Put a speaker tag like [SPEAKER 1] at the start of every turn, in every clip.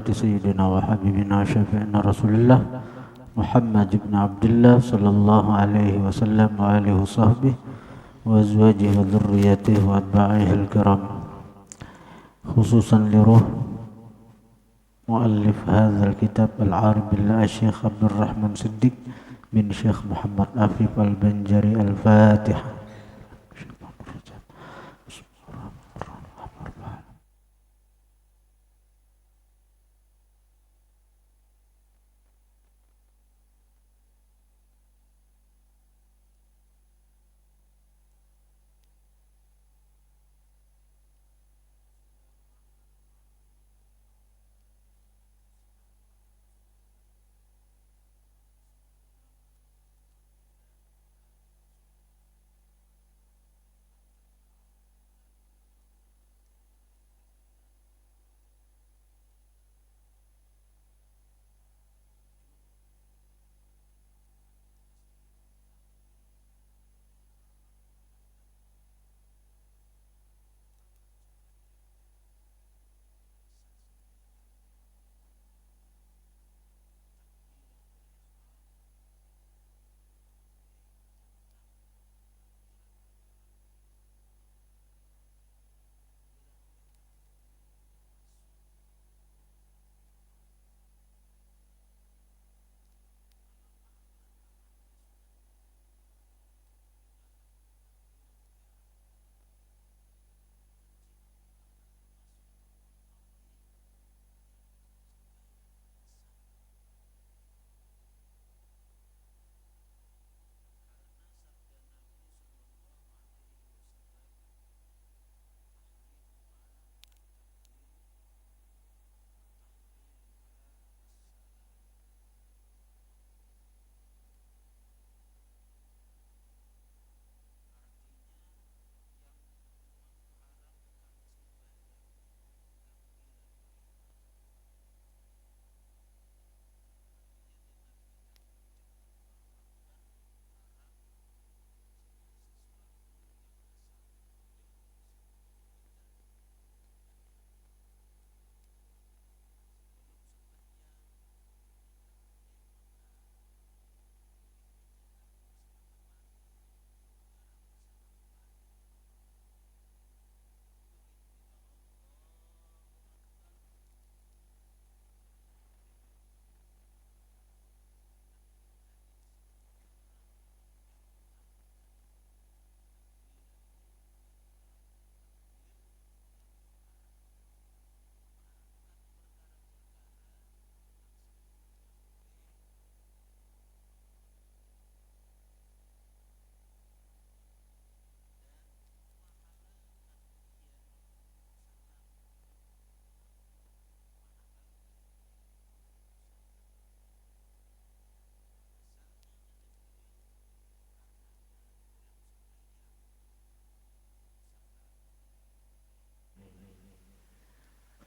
[SPEAKER 1] سيدنا وحبيبنا وشفيعنا رسول الله محمد بن عبد الله صلى الله عليه وسلم وآله وصحبه وأزواجه وذريته وأتباعه الكرام، خصوصا لروح مؤلف هذا الكتاب العارف بالله الشيخ عبد الرحمن صديق بن شيخ محمد عفيف البنجري. الفاتحة.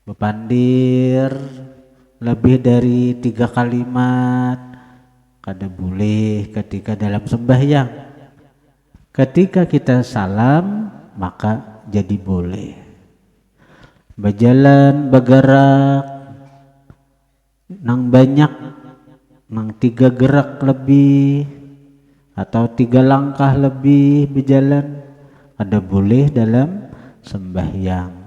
[SPEAKER 1] Bepandir lebih dari 3 kalimat kada boleh ketika dalam sembahyang. Ketika kita salam maka jadi boleh. Berjalan, bergerak nang banyak, nang 3 gerak lebih atau 3 langkah lebih berjalan ada boleh dalam sembahyang.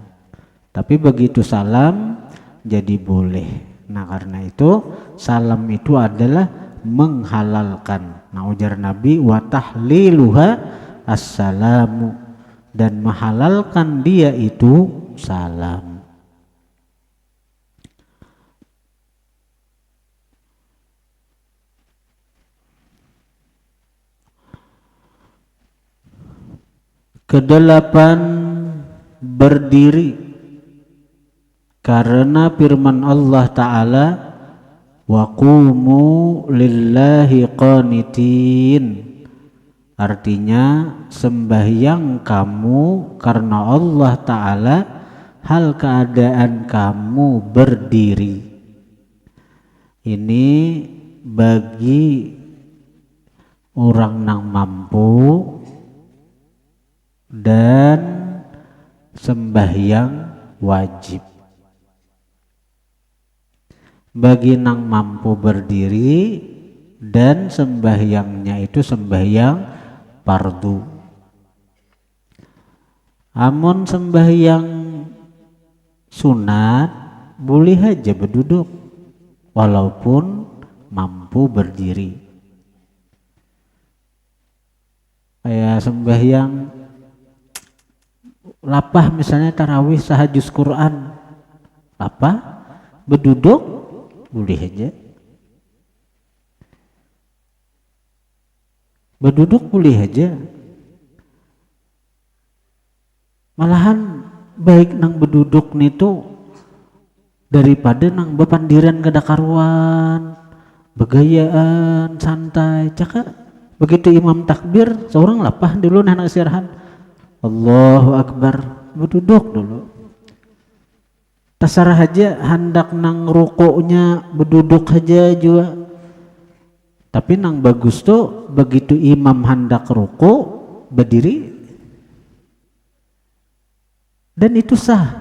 [SPEAKER 1] Tapi begitu salam jadi boleh. Nah karena itu salam itu adalah menghalalkan. Nah ujar Nabi wa tahliluha assalamu, dan menghalalkan dia itu salam. Kedelapan, berdiri. Karena firman Allah Ta'ala wa qumu lillahi qanitin, artinya sembahyang kamu karena Allah Ta'ala hal keadaan kamu berdiri. Ini bagi orang yang mampu dan sembahyang wajib. bagi nang mampu berdiri dan sembahyangnya itu sembahyang fardu. Amun sembahyang sunat boleh aja berduduk walaupun mampu berdiri. Kayak sembahyang lapah misalnya tarawih sahajus Quran, lapah berduduk boleh aja. Berduduk boleh aja. Malahan baik nang berduduk nitu daripada nang bepandiran kada karuan, begayaan, santai. Caka begitu imam takbir, seorang lapah dulu nah istirahat. Allahu Akbar, berduduk dulu. Tasarah aja hendak nang rukuknya berduduk aja juga. Tapi nang bagus tuh begitu imam hendak rukuk berdiri dan itu sah.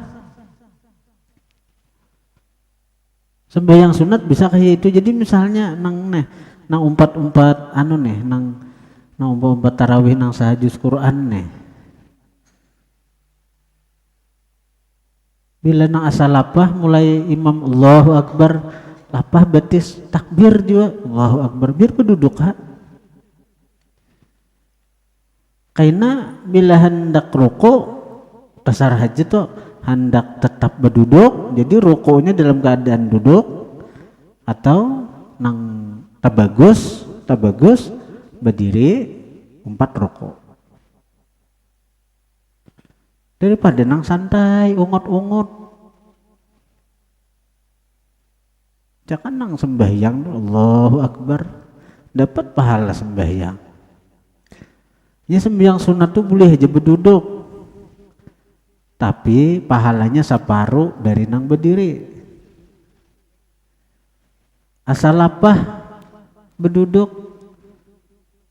[SPEAKER 1] Sembahyang sunat bisa kayak itu. Jadi misalnya nang umpat-umpat nang umpat-umpat tarawih nang sahajus Quran nih. Bila nang asal lapah mulai imam Allahu Akbar, lapah betis takbir juga Allahu Akbar, biar berduduk ha. Karena bila hendak rukuk tasar haji tuh hendak tetap berduduk, jadi rukuknya dalam keadaan duduk atau nang tabagus berdiri umpat rukuk. Daripada nang santai ungut-ungut. Jangan nang sembahyang Allahu Akbar, dapat pahala sembahyang. Ya sembahyang sunat tuh boleh aja berduduk, tapi pahalanya separuh dari nang berdiri. Asal lapah berduduk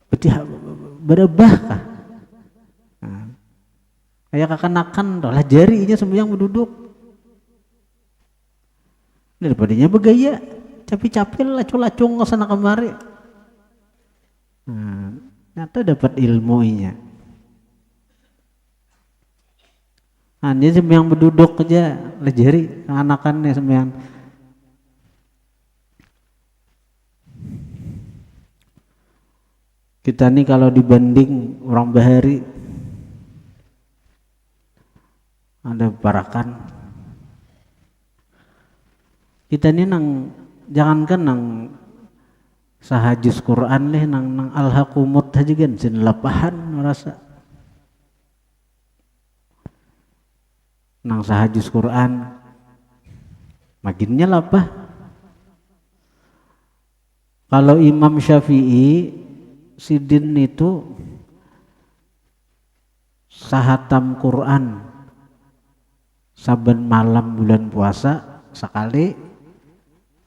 [SPEAKER 1] berarti berebah kah? Kayak kekanakan lah jarinya sembahyang berduduk. Daripadanya begaya, capil-capil lacung-lacung kesana kemari. Nyata dapat ilmunya. Dia sembahyang berduduk aja, lah jari anakannya sembahyang. Kita nih kalau dibanding orang bahari ada barakan. Kita ini nang jangankan nang sahajus Quran leh nang alhaqumut aja kan sin lapahan merasa. Nang sahajus Quran makinnya lapah. Kalau Imam Syafi'i sidin itu sahatam Quran saben malam bulan puasa sekali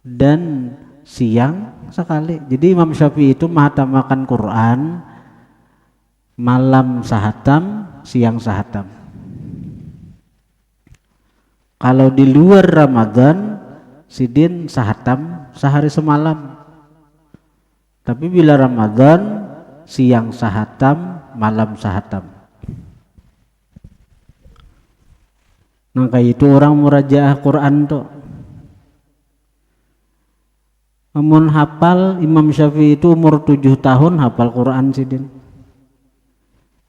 [SPEAKER 1] dan siang sekali. Jadi Imam Syafi'i itu mahatamakan Quran malam sahatam, siang sahatam. Kalau di luar Ramadan sidin sahatam sehari semalam. Tapi bila Ramadan siang sahatam, malam sahatam. Nah kayak itu orang murajaah Quran tuh. Amun hafal Imam Syafi'i itu umur 7 tahun hafal Quran sidin.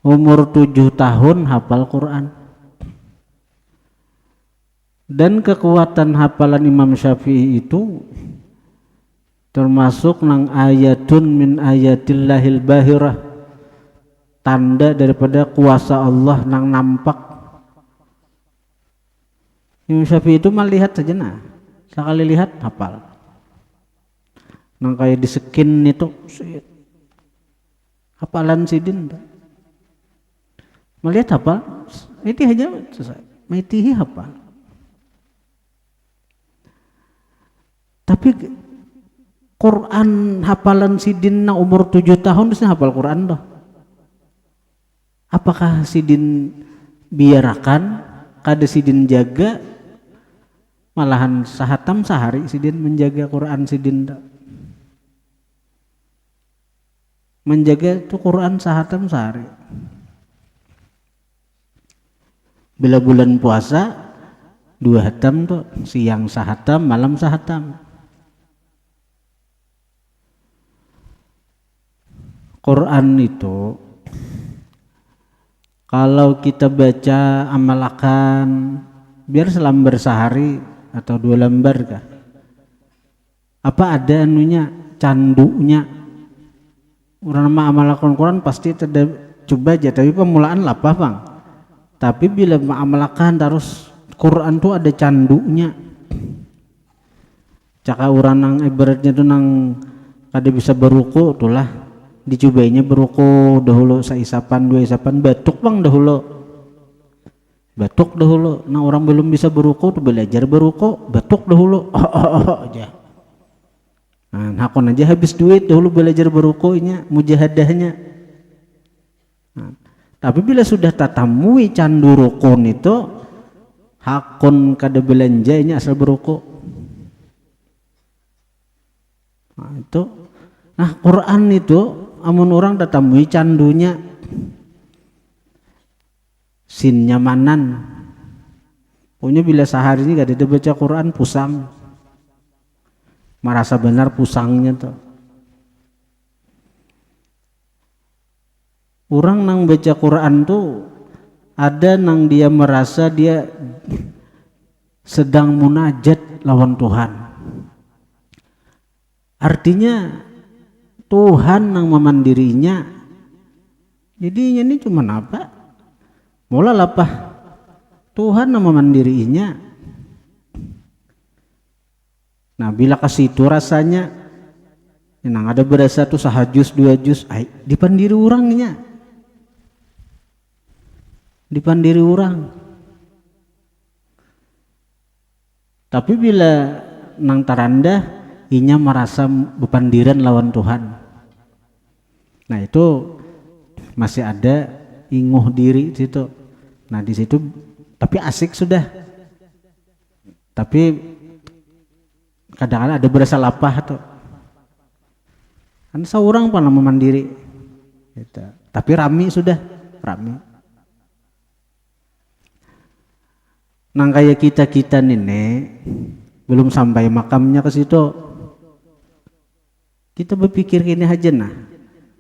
[SPEAKER 1] Umur 7 tahun hafal Quran. Dan kekuatan hafalan Imam Syafi'i itu termasuk nang ayatun min ayatillahil bahirah, tanda daripada kuasa Allah nang nampak. Imam Syafi'i itu melihat saja sekali lihat hafal. Nang kayak di skin itu hafalan sidin. Melihat hafal, itu aja selesai. Maitihi hafal. Tapi Quran hafalan sidin nang umur 7 tahun terus hafal Quran dah. Apakah sidin biarakan kada sidin jaga Malahan sahatam sehari sidin menjaga Quran sidin tak. Menjaga itu Quran sahatam sehari. Bila bulan puasa 2 hatam tuh, siang sahatam, malam sahatam. Quran itu kalau kita baca amalkan biar selembar sehari atau 2 lembar kah? Apa ada anunya candunya? Orang nama amalkan Quran pasti coba aja, tapi pemulaan lapah bang. Tapi bila amalkan terus Quran tuh ada candunya. Caka orang nang ibaratnya tuh nang kada bisa beruku itulah dicobainya beruku dahulu saisapan 2 isapan batuk bang dahulu. Batuk dahulu. Nah orang belum bisa beruku tuh belajar beruku, batuk dahulu. Aja. Nah, hakon aja habis duit dahulu belajar berukunya, mujahadahnya. Nah, tapi bila sudah tatamui candu rukun itu, hakon kada belanja ini asal beruku. Nah, itu. Nah, Quran itu amun orang tatamui candunya sin nyamanan. Pokoknya bila sehari ini kada ada baca Quran pusang. Merasa benar pusangnya tuh. Orang nang baca Quran tuh ada nang dia merasa dia sedang munajat lawan Tuhan. Artinya Tuhan nang memandirinya. Jadi ini cuma apa? Mula lapah Tuhan nang memandirinya. Nah bila ke situ rasanya nang ada berasa tuh sahajus 2 juz dipandiri orangnya. Dipandiri orang. Tapi bila nang taranda inya merasa bepandiran lawan Tuhan. Nah itu masih ada inguh diri di situ. Nah di situ tapi asik sudah. Tapi kadang-kadang ada berasa lapah tuh. Kan seorang pernah memandiri. Gitu. Tapi rami sudah, rami. Nang kayak kita nenek belum sampai makamnya ke situ. Kita berpikir gini aja nah.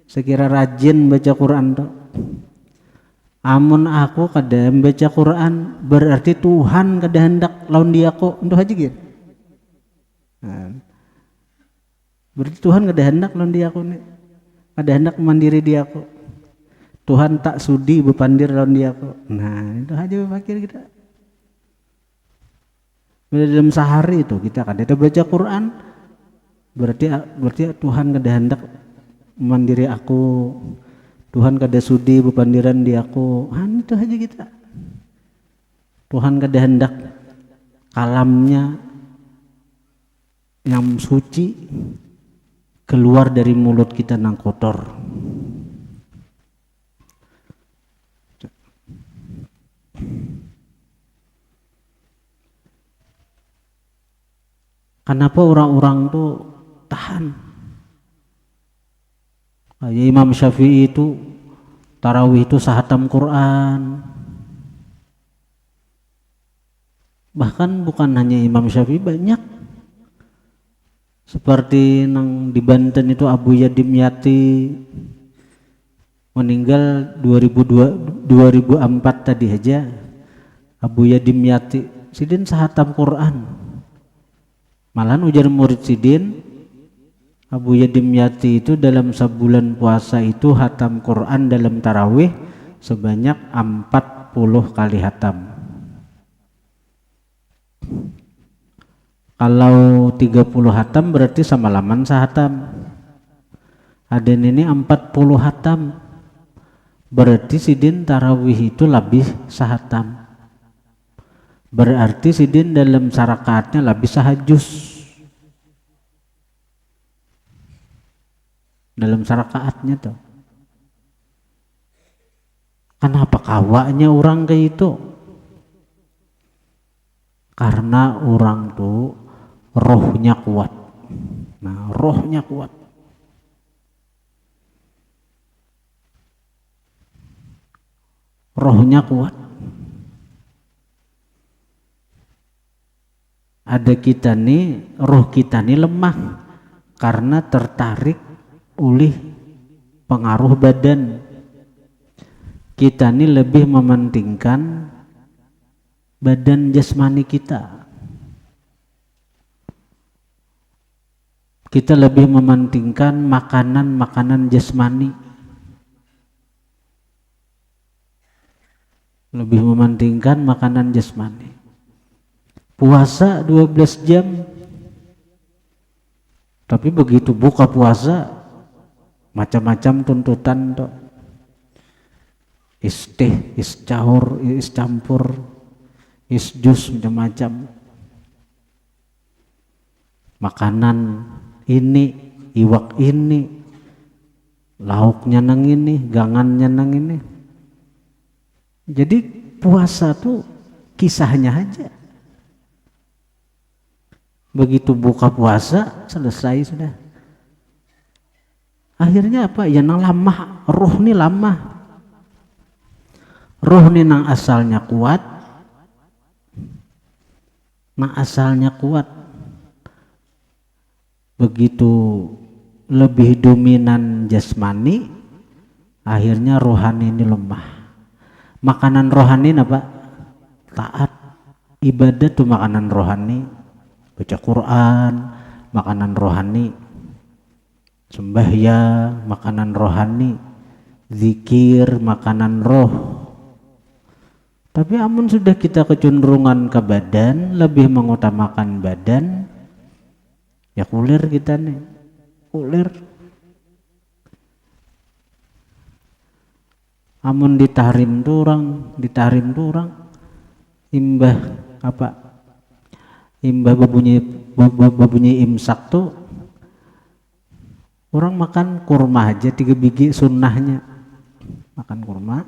[SPEAKER 1] Sekira rajin baca Quran tuh. Amun aku kada baca Quran berarti Tuhan kada hendak lawan dia aku untuk aja gitu. Nah, berarti Tuhan kada hendak lawan dia aku nih. Kada hendak mandiri dia aku. Tuhan tak sudi bepandir lawan dia aku. Nah, itu aja berpikir kita. Bila dalam sehari itu kita kada baca Quran berarti Tuhan kada hendak mandiri aku. Tuhan kada sudi bepandiran di aku. Itu aja kita. Tuhan kada hendak kalamnya yang suci keluar dari mulut kita nang kotor. Kenapa orang-orang tuh tahan? Kayak Imam Syafi'i itu tarawih itu sahatam Quran. Bahkan bukan hanya Imam Syafi'i, banyak. Seperti nang di Banten itu Abu Yadim Yati meninggal 2004 tadi aja. Abu Yadim Yati sidin sahatam Quran. Malahan ujar murid sidin Abu Yadim Yati itu dalam sebulan puasa itu hatam Quran dalam tarawih sebanyak 40 kali hatam. Kalau 30 hatam berarti sama laman sahatam. Ada ini 40 hatam. Berarti sidin tarawih itu lebih sahatam. Berarti sidin dalam sarakaatnya lebih sahajus. Dalam sarakaatnya tuh. Kenapa kawaknya orang kayak itu? Karena orang tuh rohnya kuat. Nah, rohnya kuat. Rohnya kuat. Ada kita nih, roh kita nih lemah karena tertarik oleh pengaruh badan. Kita nih lebih mementingkan badan jasmani kita. Kita lebih mementingkan makanan jasmani. Lebih mementingkan makanan jasmani. Puasa 12 jam. Tapi begitu buka puasa macam-macam tuntutan tuh. Istih, iscaur, iscampur, isjus macam-macam. Makanan ini, iwak ini, lauknya nang ini, gangannya nang ini. Jadi puasa tuh kisahnya aja. Begitu buka puasa selesai sudah. Akhirnya apa? Ya nang lamah, roh nih lamah. Roh nih nang asalnya kuat. Nang asalnya kuat. Begitu lebih dominan jasmani, akhirnya rohani ini lemah. Makanan rohani apa? Taat. Ibadah tuh makanan rohani. Baca Quran, makanan rohani. Sembahyang, makanan rohani. Zikir, makanan roh. Tapi amun sudah kita kecenderungan ke badan, lebih mengutamakan badan, ya kulir kita nih, kulir. Amun ditarim tuh orang imbah apa? Imbah babunyi imsak tuh orang makan kurma aja 3 biji sunnahnya. Makan kurma,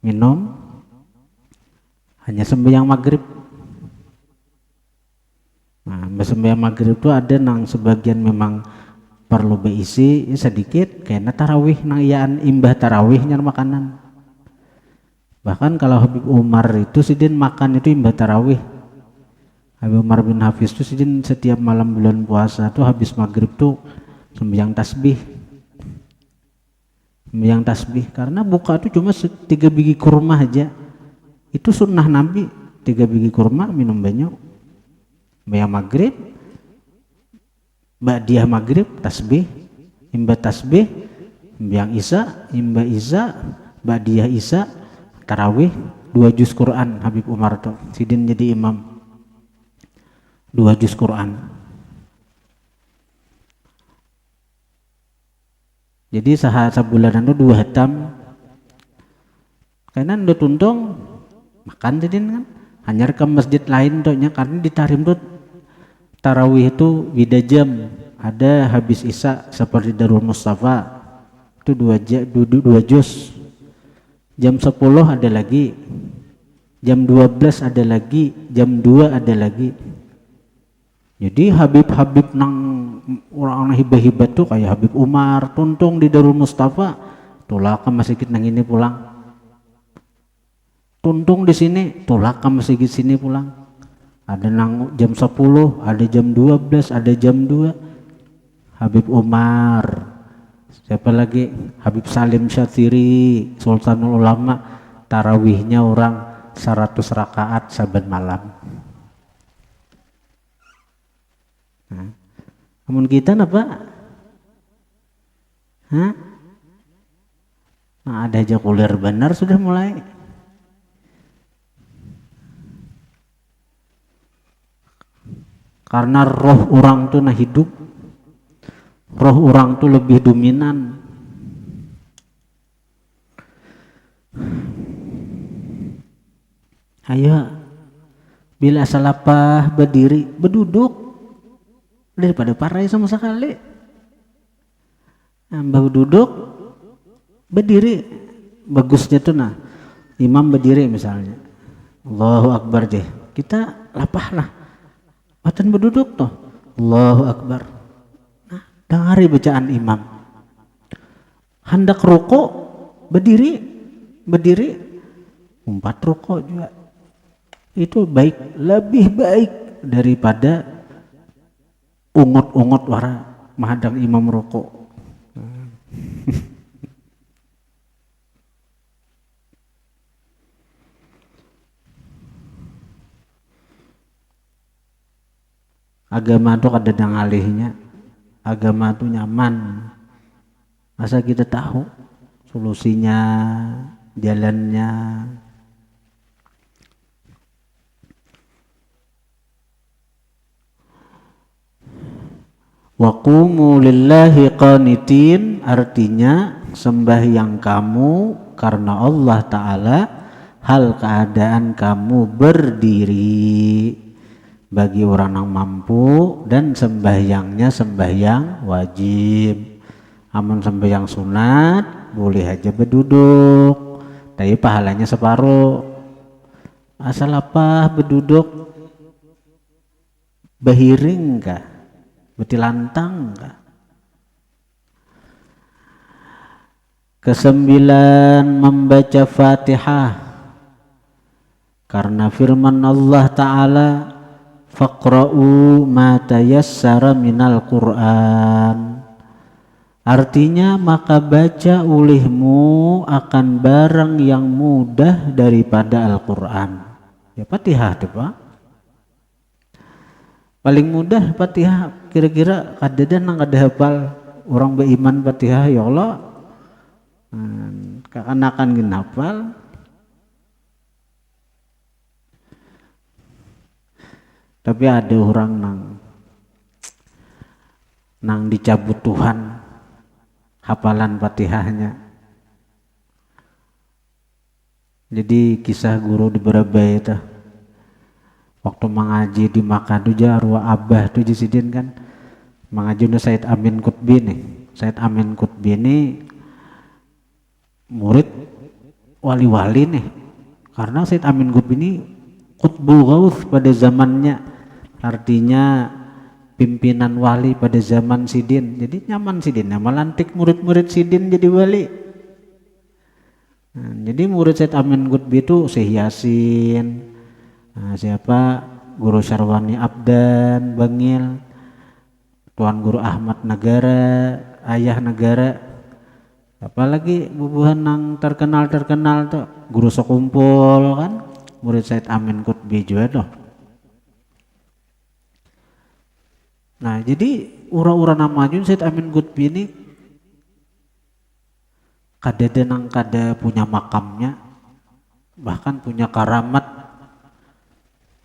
[SPEAKER 1] minum, hanya sembahyang maghrib. Nah, sembahyang maghrib itu ada nang sebagian memang perlu beisi sedikit, kayaknya tarawih nang iyaan imbah tarawihnya makanan. Bahkan kalau Habib Umar itu sidin makan itu imbah tarawih. Habib Umar bin Hafiz itu sidin setiap malam bulan puasa tuh habis maghrib tuh sembahyang tasbih. Sembahyang tasbih karena buka tuh cuma 3 biji kurma aja. Itu sunnah Nabi, 3 biji kurma minum banyak. Sembahyang maghrib, ba'diyah maghrib tasbih, imbah tasbih, sembahyang isya, imbah isya, ba'diyah isya, tarawih 2 juz Quran. Habib Umar tuh sidin jadi imam 2 juz Quran. Jadi sebulanan itu 2 hatam. Karena udah tuntung makan sidin kan. Hanya ke masjid lain tuh karena ditarim tuh tarawih itu beda jam. Ada habis isya seperti Darul Mustafa itu 2 juz. Jam 10 ada lagi, jam 12 ada lagi, jam 2 ada lagi. Jadi Habib nang orang hibah-hibah tuh kayak Habib Umar tuntung di Darul Mustafa, tolak ke masjid nang ini pulang. Tuntung di sini, tolak ke masjid sini pulang. Ada nang jam 10, ada jam 12, ada jam 2. Habib Umar, siapa lagi? Habib Salim Syatiri, Sultanul Ulama, tarawihnya orang 100 rakaat saban malam. Nah, namun kita apa? Hah? Nah, ada aja kuliah benar sudah mulai. Karena roh orang tuh nah hidup, roh orang tuh lebih dominan. Ayo, bila salapah berdiri, berduduk daripada parai sama sekali. Mbah duduk, berdiri, bagusnya tuh nah. Imam berdiri misalnya, Allahu Akbar deh. kita lapahlah. Batan berduduk toh. Allahu Akbar. Nah, dengari bacaan imam. Hendak rukuk berdiri 4 rukuk juga. Itu baik, lebih baik daripada ungut-ungut wara mahadang imam rukuk. Agama itu ada yang alihnya, agama itu nyaman, masa kita tahu solusinya, jalannya. Wa qumu lillahi qanitin, artinya sembahyang kamu karena Allah Ta'ala hal keadaan kamu berdiri. Bagi orang yang mampu, dan sembahyangnya sembahyang wajib. Amun sembahyang sunat boleh aja berduduk, tapi pahalanya separuh. Asal apa berduduk? Behiring kah? Betilantang kah? Kesembilan, membaca Fatihah, karena firman Allah Ta'ala faqra'u ma tayassara minal Qur'an, artinya maka baca olehmu akan barang yang mudah daripada Al-Quran. Ya Fatihah deh Pak, paling mudah Fatihah. Kira-kira kadang nang ada hafal orang beriman Fatihah, ya Allah kekanakan ginapal. Tapi ada orang nang dicabut Tuhan hafalan Fatihahnya. Jadi kisah guru di Barabai itu, waktu mengaji di Makkah tuh arwah abah tuh di sidin kan mengaji udah Said Amin Qutbi nih. Said Amin Qutbi ini murid wali-wali nih, karena Said Amin Qutbi ini Qutbul Ghaus pada zamannya. Artinya pimpinan wali pada zaman sidin. Jadi nyaman sidin, melantik murid-murid sidin jadi wali. Nah, jadi murid Said Amin Qutbi itu Syekh Yasin, siapa Guru Syarwani Abdan Bangil, Tuan Guru Ahmad Negara, Ayah Negara, apalagi bubuhan yang terkenal tuh Guru Sekumpul kan, murid Said Amin Qutbi juga tuh. Nah jadi ura-ura namanya Said Amin Qutbi ini kada punya makamnya, bahkan punya karamat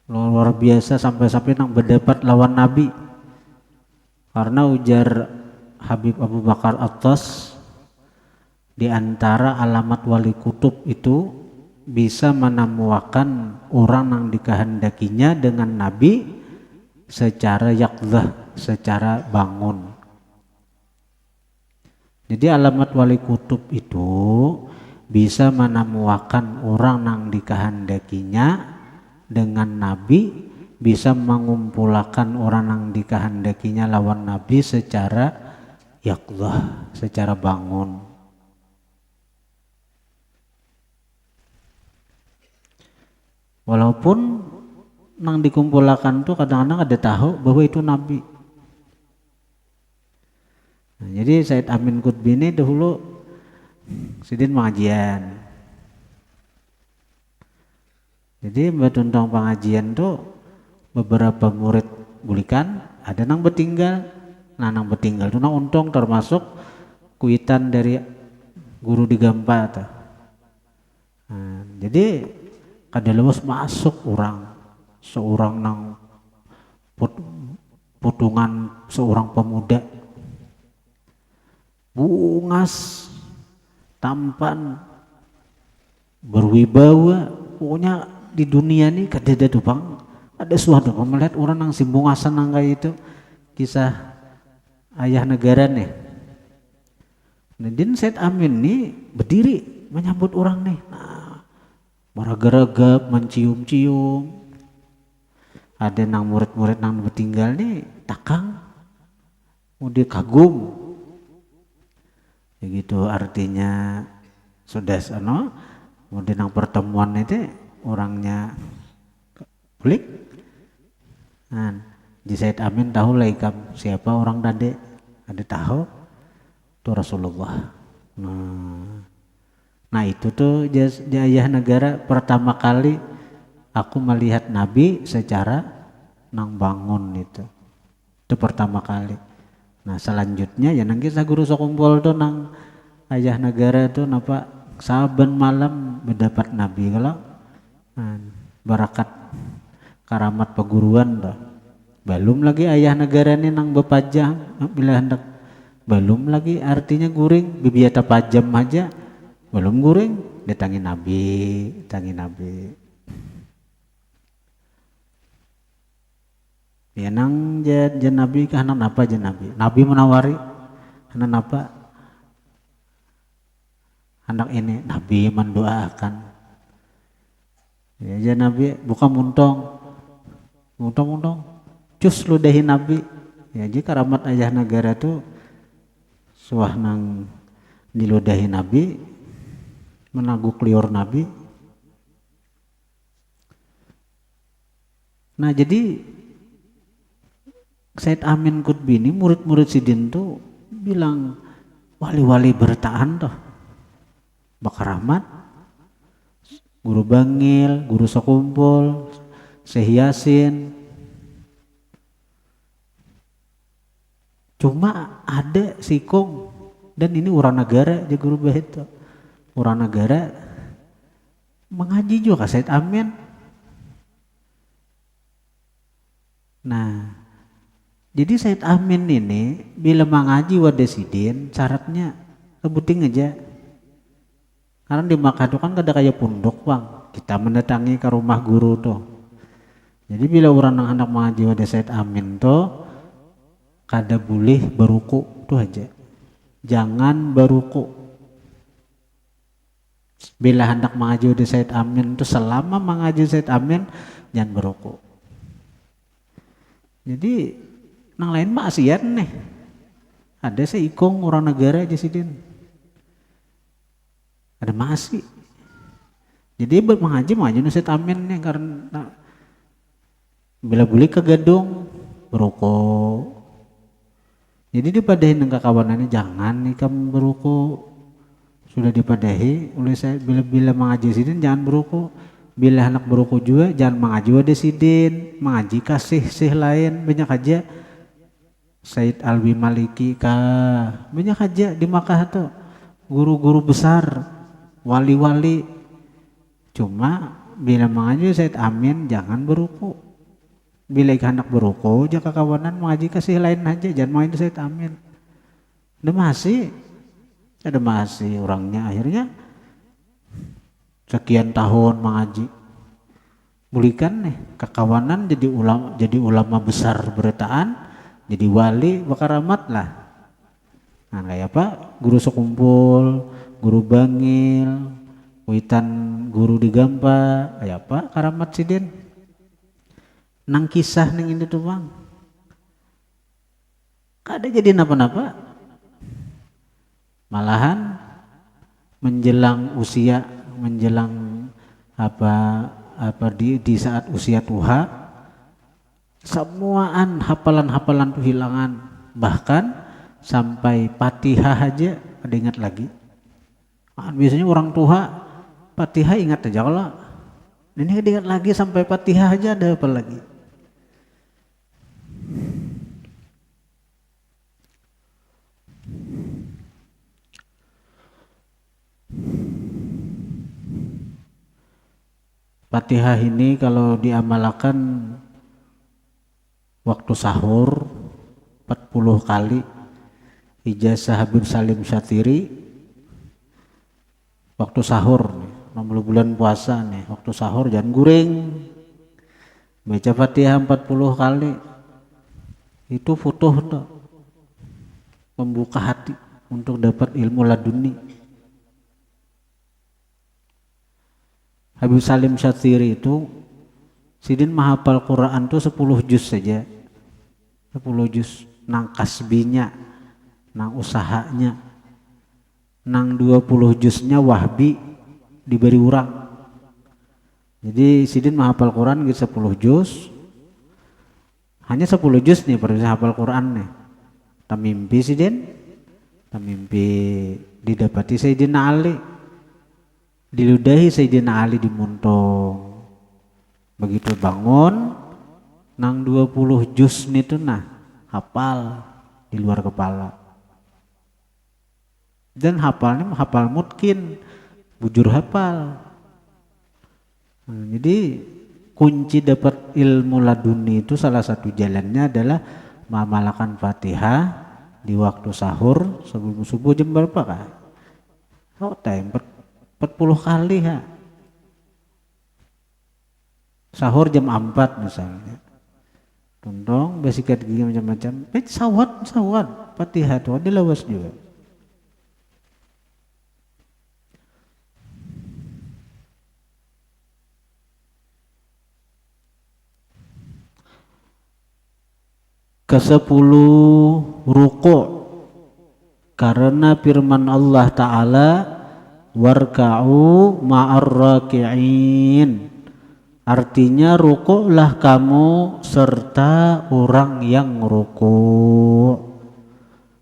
[SPEAKER 1] luar biasa sampai nang berdebat lawan Nabi. Karena ujar Habib Abu Bakar Attas, di antara alamat wali kutub itu bisa menemukan orang yang dikehendakinya dengan Nabi secara yaqzah, secara bangun. Jadi alamat wali kutub itu bisa menemukan orang yang dikehendakinya dengan Nabi, bisa mengumpulkan orang yang dikehendakinya lawan Nabi secara yaqzah, secara bangun. Walaupun nang dikumpulkan tuh kadang-kadang ada tahu bahwa itu Nabi. Nah, jadi Said Amin Qutbi ini dahulu sidin pengajian. Jadi tentang pengajian tuh beberapa murid bulikan ada nang bertinggal. Nah nang bertinggal tuh nang untung termasuk kuitan dari guru di Gampa tuh. Nah, jadi kada lewas masuk seorang nang putungan seorang pemuda bungas, tampan, berwibawa, pokoknya di dunia ini kada ada tuh bang, ada suatu melihat orang yang simbungasan nang kayak itu, kisah Ayah Negara nih. Nah, dan Said Amin nih berdiri menyambut orang nih, nah, meraga-raga, mencium-cium, Ada nang murid-murid nang bertinggal nih takang, dia kagum. Begitu artinya sudah sono, kemudian nang pertemuan itu orangnya klik. Nah, di Said Amin tahu lah ikam siapa orang tadi, ada tahu itu Rasulullah. Nah itu tuh ayah negara pertama kali aku melihat Nabi secara nang bangun itu pertama kali. Nah selanjutnya ya nang kisah guru sokumpul tuh nang ayah negara tuh napa saben malam mendapat Nabi kalau barakat karamat peguruan tuh. Belum lagi ayah negara ini nang bepajang bila hendak belum lagi artinya guring bibiata pajam aja belum guring datangi Nabi ya nang jan Nabi kah nang apa jan Nabi menawari nang apa anak ini Nabi mendoakan ya jan Nabi bukan muntong cus ludahi Nabi ya jika karamat ayah negara tuh suah nang diludahi Nabi menaguk liur Nabi. Nah jadi Said Amin Qutbi ini murid-murid Sidin tuh bilang wali-wali bertahan tuh Bakaramat, Guru Bangil, Guru Sokumpul, Syekh Yasin. Cuma ada sikong dan ini orang negara aja guru bahit orang negara mengaji juga Said Amin. Nah jadi Said Amin ini bila mengaji wadesidin syaratnya sebuting aja karena di Makkah itu kan ada kayak pondok bang kita mendatangi ke rumah guru tuh jadi bila orang anak mengaji wade Said Amin tuh kada boleh beruku tuh aja jangan beruku bila hendak mengaji di Said Amin itu selama mengaji Said Amin jangan beruku jadi nang lain maksiat nih ada seikong orang negara aja sidin ada masih jadi mengaji di Said Amin nih karena bila boleh ke gedung beruku jadi dipadahin dengan kawanannya jangan nih kamu beruku sudah dipadahi oleh saya bila mengaji sidin jangan beruku bila anak beruku juga jangan mengaji wade sidin mengaji kasih lain banyak aja Said Alwi Maliki kah banyak aja di Makkah tuh guru-guru besar wali-wali cuma bila mengaji Said Amin jangan beruku bila anak beruku jaka kawanan mengaji kasih lain aja jangan main Said Amin ada masih orangnya akhirnya sekian tahun mengaji bulikan nih kekawanan jadi ulama besar bertaan jadi wali bakaramat lah nah kayak apa guru sekumpul guru bangil witan guru di Gampa kayak apa karamat sidin nang kisah nang ini tuh bang kada jadi napa-napa malahan menjelang di saat usia tuha semuaan hafalan tuh hilangan bahkan sampai Fatihah aja ada ingat lagi biasanya orang tua Fatihah ingat aja kalau ini ingat lagi sampai Fatihah aja ada apa lagi Fatihah ini kalau diamalkan waktu sahur 40 kali ijazah Habib Salim Syatiri waktu sahur nih 60 bulan puasa nih waktu sahur jangan guring baca Fatihah 40 kali itu futuh tuh membuka hati untuk dapat ilmu laduni. Habib Salim Syatiri itu Sidin menghafal Quran tuh 10 juz saja. 10 juz nang kasbinya, nang usahanya. Nang 20 juznya wahbi diberi urang. Jadi sidin menghafal Quran gitu 10 juz. Hanya 10 juz nih perlu hafal Quran nih. Tamimpi sidin, tamimpi didapati Sayyidina Ali. Diludahi Sayyidina Ali di Muntong. Begitu bangun nang 20 juz itu nah hafal di luar kepala. Dan hafalnya hafal mungkin bujur hafal. Nah, jadi kunci dapat ilmu laduni itu salah satu jalannya adalah mengamalkan Fatihah di waktu sahur sebelum subuh jam berapa kah? Oh, time 40 kali ya. Sahur jam 4 misalnya. Tundong, basikat gigi macam-macam. Sawat. Fatihah itu ada lawas juga. Ke-10 ruku' karena firman Allah Ta'ala warka'u ma'ar raki'in, artinya ruku'lah kamu serta orang yang ruku'.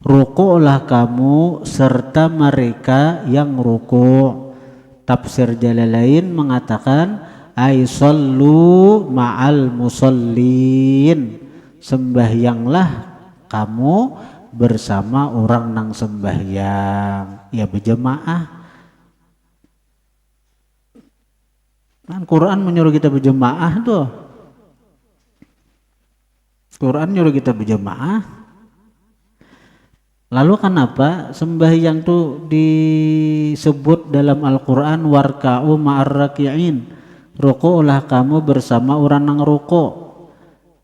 [SPEAKER 1] Ruku'lah kamu serta mereka yang ruku'. Tafsir Jalalain mengatakan ay sallu ma'al musallin, sembahyanglah kamu bersama orang nang sembahyang, ya berjamaah. Kan Quran menyuruh kita berjamaah tuh. Quran menyuruh kita berjamaah. Lalu kenapa sembahyang tuh disebut dalam Al-Quran warka'u ma'ar raki'in, ruku'lah kamu bersama orang nang ruku'.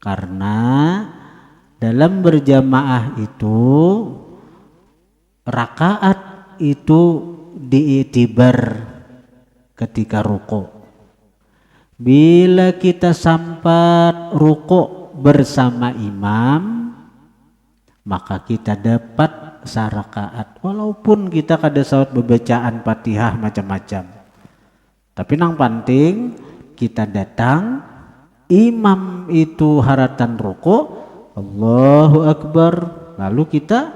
[SPEAKER 1] Karena dalam berjamaah itu rakaat itu diiktibar ketika ruku'. Bila kita sampai ruku' bersama imam, maka kita dapat sarakaat. Walaupun kita kada saut bacaan Fatihah macam-macam. Tapi nang penting kita datang, imam itu haratan ruku', Allahu Akbar, lalu kita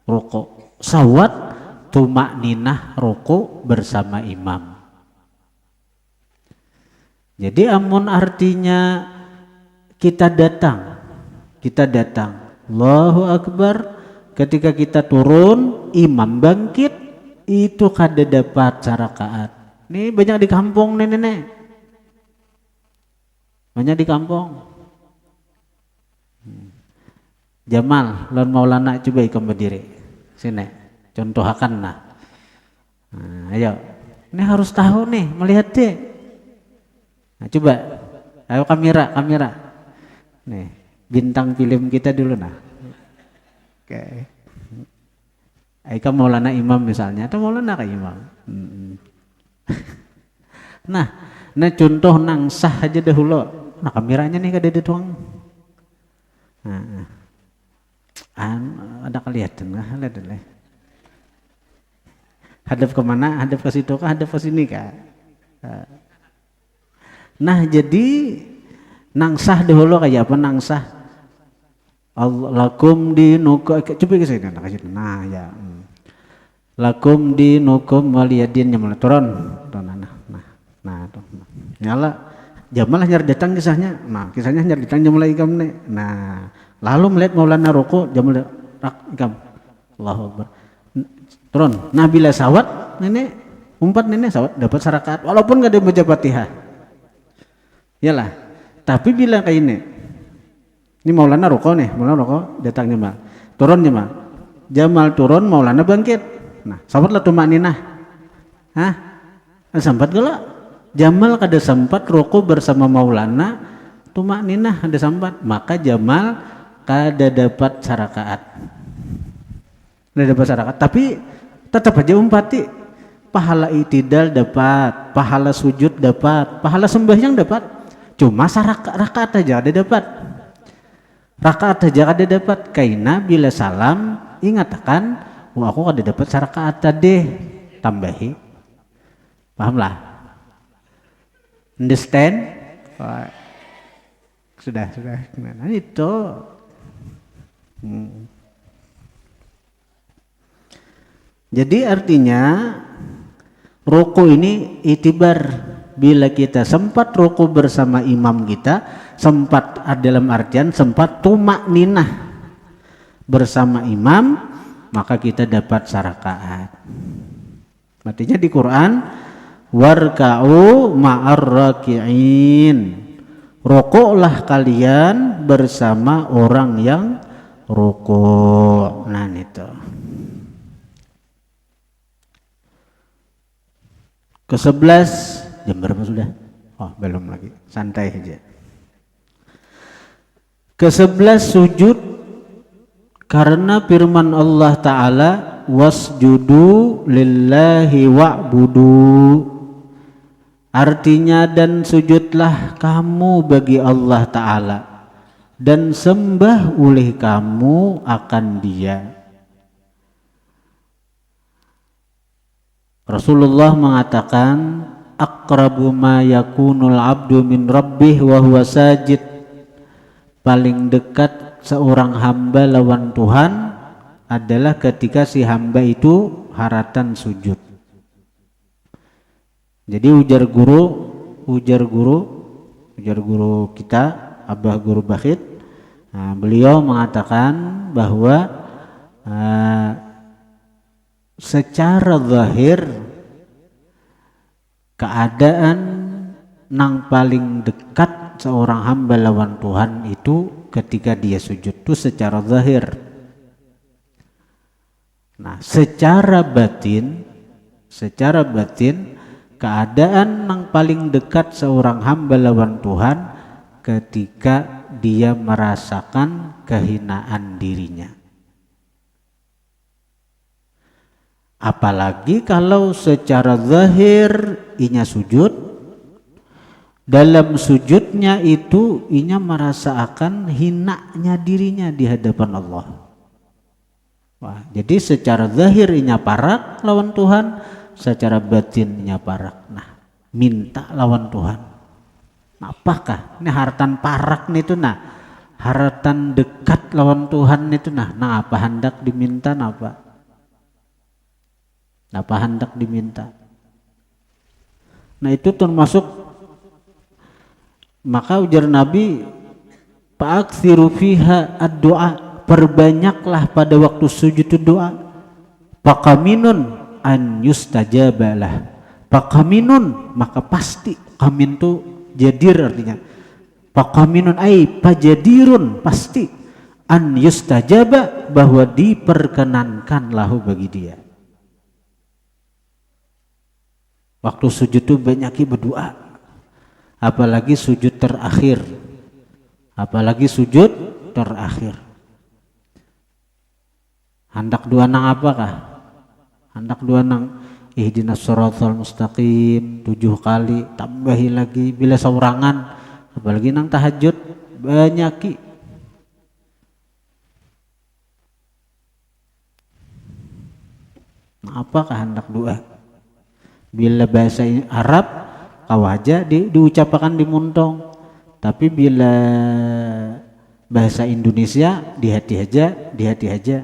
[SPEAKER 1] ruku'. Sawat tumakninah ruku' bersama imam. Jadi amun artinya kita datang Allahu Akbar, ketika kita turun imam bangkit, itu kada dapat sarakaat. Ini banyak di kampung nenek. Banyak di kampung. Jamal, lawan Maulana coba ikam berdiri. Sini, contohakan nah. Ayo. Ini harus tahu nih, melihat deh. Nah, coba. Ayo kamera. Nih, bintang film kita dulu nah. Oke. Ikam Maulana Imam misalnya, atau Maulana kayak Imam. Nah, contoh nang sah aja dahulu. Nah kameranya nih kada dituang. Ada kelihatan lah, lihat. Hadap kemana? Hadap ke situ kah? Hadap ke sini kah? Nah jadi nang sah dahulu kayak apa nang sah? Lakum dinukum, coba ke sini. Nah ya. Lakum dinukum waliyadin yang turun. Nah tuh. Nyala. Jamal nyar datang kisahnya. Nah, kisahnya nyar datang Jamal ikam nih. Nah, lalu melihat Maulana ruku, Jamal ikam. Allahu Akbar. Turun. Nah, bila sawat nenek umpat nenek sawat dapat sarakaat walaupun enggak ada baca Fatihah. Iyalah. Tapi bila kayak ini Maulana ruku nih, Maulana ruku datang Jamal. Turun Jamal. Jamal turun, Maulana bangkit. Nah, sawatlah tumakninah. Hah? Sampat gak? Jamal kada sempat ruku bersama Maulana, tumakninah ada sempat, maka Jamal kada dapat sarakaat. Kada dapat sarakaat, tapi tetap aja umpati. Pahala itidal dapat, pahala sujud dapat, pahala sembahyang dapat. Cuma rakaat aja ada dapat. Rakaat aja ada dapat. Kaina bila salam ingatakan, wah aku ada dapat sarakaat tadi. Tambahi. Pahamlah? Understand? Sudah. Nah itu. Jadi artinya ruku ini itibar. Bila kita sempat ruku bersama imam kita, sempat dalam artian sempat tumak ninah bersama imam, maka kita dapat sarakaat. Artinya di Quran, warka'u ma'ar raki'in, rukuklah kalian bersama orang yang rukuk. Nah itu. Ke-11, jam berapa sudah? Oh belum lagi, santai aja. Ke-11 sujud karena firman Allah Ta'ala, wasjudu lillahi wa'budu. Artinya dan sujudlah kamu bagi Allah Ta'ala dan sembah oleh kamu akan Dia. Rasulullah mengatakan, aqrabu ma yakunul abdu min rabbih wa huwa sajid. Paling dekat seorang hamba lawan Tuhan adalah ketika si hamba itu haratan sujud. Jadi ujar guru kita, Abah Guru Bakhit, beliau mengatakan bahwa secara zahir keadaan nang paling dekat seorang hamba lawan Tuhan itu ketika dia sujud itu secara zahir. Nah, secara batin keadaan yang paling dekat seorang hamba lawan Tuhan ketika dia merasakan kehinaan dirinya. Apalagi kalau secara zahir inya sujud, dalam sujudnya itu inya merasakan hinanya dirinya di hadapan Allah. Wah, jadi secara zahir inya parak lawan Tuhan, secara batin inya parak. Nah, minta lawan Tuhan. Nah, apakah ini haratan parak nih itu haratan dekat lawan Tuhan itu apa hendak diminta apa hendak diminta. Nah, itu termasuk, maka ujar Nabi, fa'aksiru fiha ad-du'a, perbanyaklah pada waktu sujud doa. Faqaminun an yustajabalah. Faqaminun, maka pasti, kamin itu jadir artinya. Faqaminun ay pajadirun, pasti, an yustajaba, bahwa diperkenankan lahu bagi dia. Waktu sujud itu banyaki berdoa, apalagi sujud terakhir, hendak doa nang apakah? Hendak doa nang ihdinas shiratal mustaqim 7 kali, tambahi lagi bila saurangan, apalagi nang tahajud banyaki. Apakah hendak doa? Bila bahasa Arab kawaja diucapkan di muntong, tapi bila bahasa Indonesia di hati aja.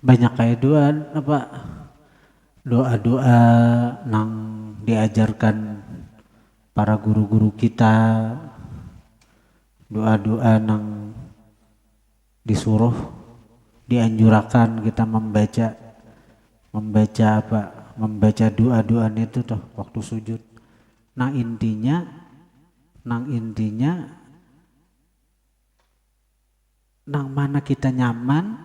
[SPEAKER 1] Banyak kayak doa nang diajarkan para guru-guru kita, doa nang disuruh, dianjurkan kita membaca doa-doa itu waktu sujud. Nah, intinya Nang intinya nang mana kita nyaman,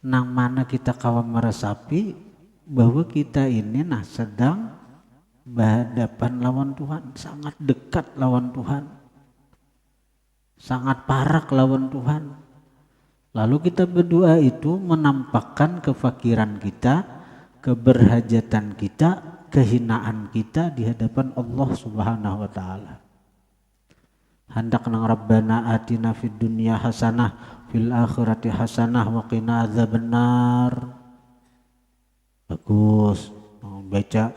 [SPEAKER 1] nang mana kita kawan meresapi bahwa kita ini sedang berhadapan lawan Tuhan, sangat dekat lawan Tuhan, sangat parah lawan Tuhan. Lalu kita berdoa itu menampakkan kefakiran kita, keberhajatan kita, kehinaan kita di hadapan Allah Subhanahu wa taala. Hendak nang Rabbana atina fid dunya hasanah fil akhirati hasanah wa qina adzabannar. Bagus, baca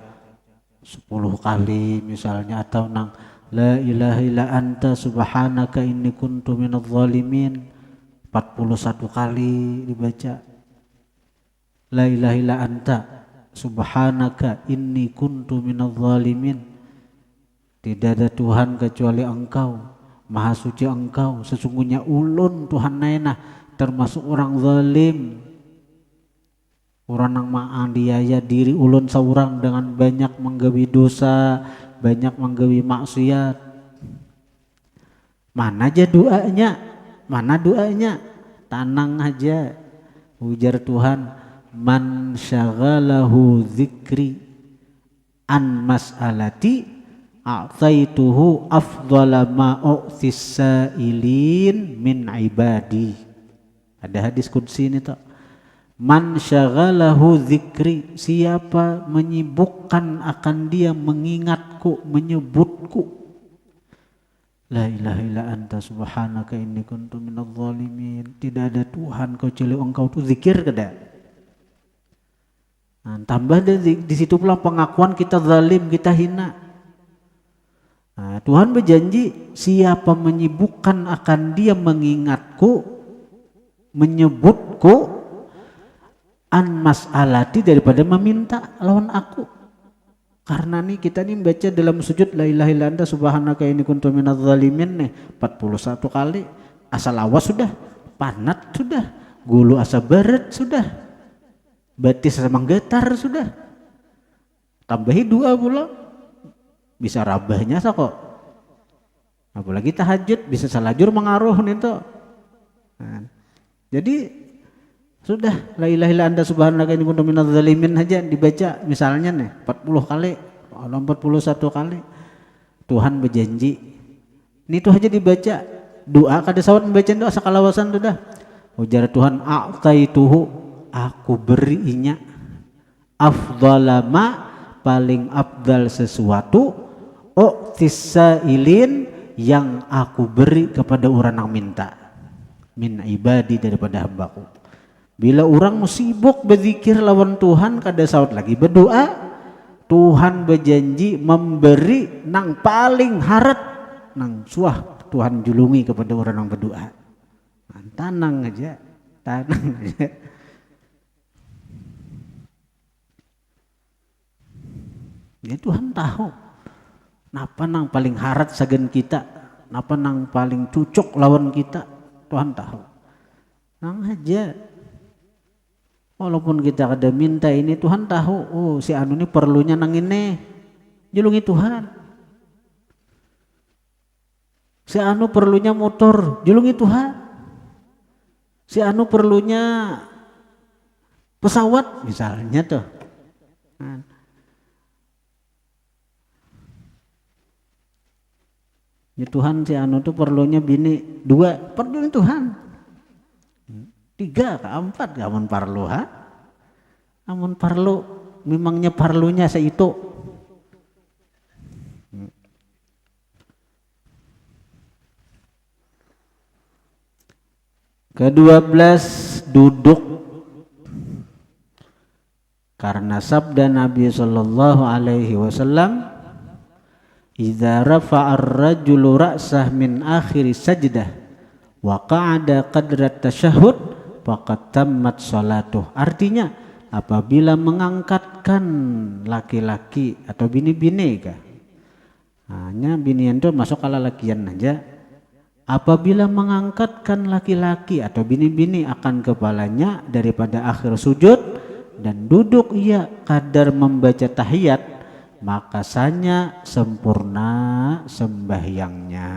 [SPEAKER 1] 10 kali misalnya, atau nang la ilaha illa anta subhanaka inni kuntu minadz zalimin 41 kali dibaca. La ilaha illa anta subhanaka inni kuntu minadz zalimin. Tidak ada Tuhan kecuali Engkau, Maha suci Engkau, sesungguhnya ulun Tuhan naina termasuk orang zalim. Orang yang menganiaya diri ulun seorang dengan banyak menggawi dosa, banyak menggawi maksiat. Mana aja doanya? Mana doanya? Tanang aja. Ujar Tuhan, man syaghalahu dzikri an mas'alati a'taituhu afdhala ma u'tis sa'ilin min ibadi. Ada hadis qudsi ini tak? Man syaghalahu dzikri, siapa menyibukkan akan dia mengingatku, menyebutku. La ilaha illa anta subhanaka inni kuntu minadz zalimin. Tidak ada Tuhan kecuali Engkau, itu zikir kada. Nah, tambah di situ pula pengakuan kita zalim, kita hina. Nah, Tuhan berjanji siapa menyibukkan akan dia mengingatku, menyebutku, an mas'alati, daripada meminta lawan aku. Karena nih kita nih baca dalam sujud la ilaha illa anta subhanaka inni kuntu minadz zalimin nih 41 kali. Asal awas sudah, panat sudah, gulu asa berat sudah, batis asa menggetar sudah. Tambahi dua pula, bisa rabahnya sa kok. Apalagi tahajud bisa salajur mengaruh nih toh. Nah, jadi sudah la ilaha illa anta subhanaka inni kuntu minadz zalimin aja dibaca misalnya nih 40 kali atau 41 kali. Tuhan berjanji. Ini tuh aja dibaca. Doa kada sawat membaca doa sakalawasan sudah. Ujar Tuhan, a'taituhu, aku berinya afdhala ma, paling afdal sesuatu, u'tis sa'ilin, yang aku beri kepada orang yang minta, min ibadi, daripada hambaku. Bila orang sibuk berzikir lawan Tuhan, kada saut lagi berdoa, Tuhan berjanji memberi nang paling harat, nang suah Tuhan julungi kepada orang yang berdoa. Tanang aja, tanang aja. Ya Tuhan tahu napa nang paling harat sagen kita, napa nang paling cucuk lawan kita, Tuhan tahu. Nang aja. Walaupun kita kada minta ini, Tuhan tahu, oh si anu ini perlunya nang ini, julungi Tuhan. Si anu perlunya motor, julungi Tuhan. Si anu perlunya pesawat misalnya tuh. Nah. Ya Tuhan, si anu tuh perlunya bini 2, perlunya Tuhan. 3 ke 4 amun parlu ha? Amun parlu memangnya parlunya seitu. Ke-12 duduk. Karena sabda Nabi sallallahu alaihi wasallam, idza rafa'a ar-rajulu ra'sah min akhir sajdah wa qa'ada qadra tasyahhud faqad tammat salatuh. Artinya apabila mengangkatkan laki-laki atau bini-bini kah? Hanya binian itu masuk ala lakian aja. Apabila mengangkatkan laki-laki atau bini-bini akan kepalanya daripada akhir sujud dan duduk ia kadar membaca tahiyat maka sanya sempurna sembahyangnya.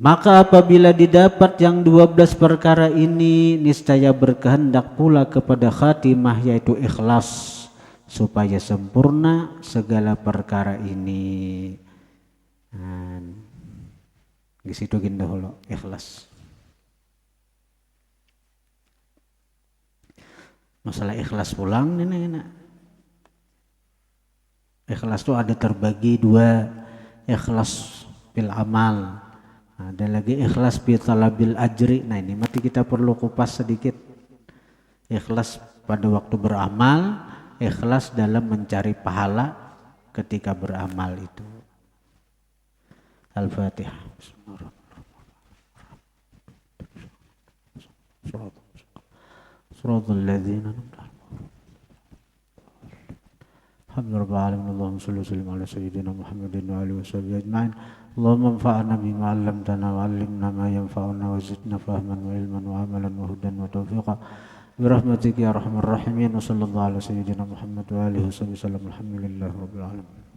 [SPEAKER 1] Maka apabila didapat yang 12 perkara ini, niscaya berkehendak pula kepada khatimah, yaitu ikhlas, supaya sempurna segala perkara ini. Di situ dahulu ikhlas. Masalah ikhlas pulang ini. Ikhlas itu ada terbagi dua, ikhlas bil amal. Ada lagi ikhlas bi talabil ajri. Nah ini mati kita perlu kupas sedikit. Ikhlas pada waktu beramal, ikhlas dalam mencari pahala ketika beramal itu. Al-Fatihah. Shiratal ladzina alhamdulillah Allahumma shalli wa sallim ala sayyidina Muhammadin wa alihi wa sahbihi ajma'in. Allahumma anfa'na bima 'allamtana wa 'allimna ma yanfa'una wa zidna fahman wa ilman wa amalan wa hudan wa tawfiqa bi rahmatika ya arhamar rahimin. Wa sallallahu ala sayyidina Muhammad wa alihi wa sahbihi sallam. Alhamdulillahi rabbil alamin.